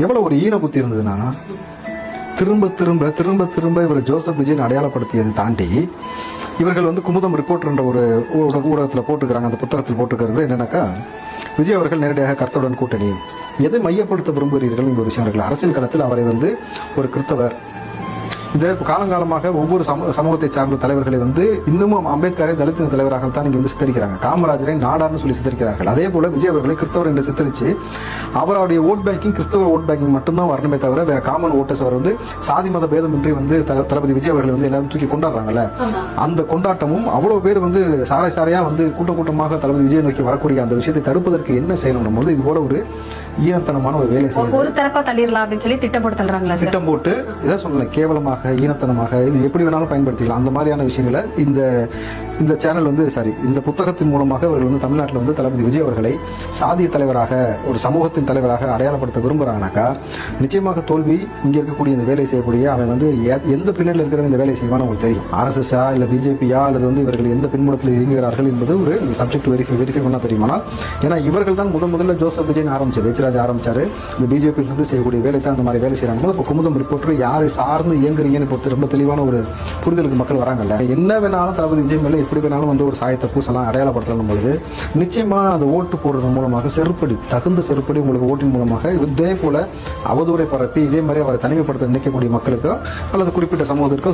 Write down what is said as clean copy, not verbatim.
எவ்வளவு ஒரு ஈன புத்தி இருந்ததுன்னா, திரும்ப திரும்ப திரும்ப திரும்ப இவர் ஜோசப் விஜயன் அடையாளப்படுத்தியதை தாண்டி இவர்கள் வந்து குமுதம் ரிப்போர்ட்ன்ற ஒரு ஊடகத்தில் போட்டுக்கிறாங்க. அந்த புத்தகத்தில் போட்டுக்கிறது என்னன்னாக்கா, விஜய் அவர்கள் நேரடியாக கர்த்தருடன் கூட்டணி, எதை மையப்படுத்த விரும்புகிறீர்கள் என்ற ஒரு விஷயம் இருக்குல்ல. அரசியல் களத்தில் அவரை வந்து ஒரு கிறிஸ்தவர், இந்த காலங்காலமாக ஒவ்வொரு சமூகத்தை சார்ந்த தலைவர்களை வந்து இன்னமும் அம்பேத்கரை தலித்தின தலைவராகத்தான் இங்க வந்து சித்தரிக்கிறாங்க. காமராஜரை நாடார்னு சொல்லி சித்தரிக்கிறார்கள். அதே போல விஜய் அவர்களை கிறிஸ்தவர் என்று சித்தரிச்சு அவருடைய ஓட் பேங்கிங் கிறிஸ்தவர் ஓட் பேங்கிங் மட்டும்தான் வரணுமே தவிர வேற காமன் ஓட்டர்ஸ் அவர் வந்து சாதி மத பேதமின்றி வந்து தளபதி விஜய் அவர்கள் வந்து எல்லாரும் தூக்கி கொண்டாடுறாங்கல்ல. அந்த கொண்டாட்டமும் அவ்வளவு பேர் வந்து சாரை சாரையா வந்து கூட்டமாக தளபதி விஜய் நோக்கி வரக்கூடிய அந்த விஷயத்தை தடுப்பதற்கு என்ன செய்யணும் போது இது போல ஒரு ஈனத்தனமான ஒரு வேலை செய்யும். ஒரு தரப்பா தள்ளிடலாம் அப்படின்னு சொல்லி திட்டம் போட்டு தள்ளுறாங்களா? திட்டம் போட்டு இதை சொல்லல, கேவலமாக ஈனத்தனமாக இது எப்படி வேணாலும் பயன்படுத்திக்கலாம். அந்த மாதிரியான விஷயங்களை இந்த சேனல் வந்து இந்த புத்தகத்தின் மூலமாக அவர்கள் வந்து தமிழ்நாட்டில் வந்து தளபதி விஜய் அவர்களை சாதிய தலைவராக, ஒரு சமூகத்தின் தலைவராக அடையாளப்படுத்த விரும்புறாங்கனாக்கா நிச்சயமாக தோல்வி. இங்க இருக்கக்கூடிய இந்த வேலை செய்யக்கூடிய அவன் வந்து எந்த பின்னணியில் இருக்கிற இந்த வேலை செய்வான்னு உங்களுக்கு தெரியும். RSS இல்ல பிஜேபியா அல்லது வந்து இவர்கள் எந்த பின்புலத்தில் இயங்குகிறார்கள் என்பது ஒரு சப்ஜெக்ட் வெரிஃபை பண்ணா தெரியுமானால், ஏன்னா இவர்கள் தான் முதல்ல ஜோசப் விஜய் ஆரம்பிச்சது, ஆரம்பிச்சாரு. இந்த பிஜேபி வந்து செய்யக்கூடிய வேலை தான் அந்த மாதிரி வேலை செய்யறாங்க. இப்போ குமுதம் ரிப்போர்ட்டர் யாரை சார்ந்து இயங்குறீங்கன்னு பொறுத்து ரொம்ப தெளிவான ஒரு புரிதலுக்கு மக்கள் வராங்கல்ல. என்ன வேணாலும் தளபதி விஜய் மேல எப்படி வேணாலும் வந்து ஒரு சாயத்தை பூசலாம், அடையாளப்படுத்தலாம் பொழுது நிச்சயமா அந்த ஓட்டு போடுறது மூலமாக தகுந்த செருப்படி உங்களுக்கு ஓட்டின் மூலமாக இதே போல அவதூறை பரப்பி இதே மாதிரி அவரை தனிமைப்படுத்த நினைக்கக்கூடிய மக்களுக்கோ அல்லது குறிப்பிட்ட சமூகத்திற்கோ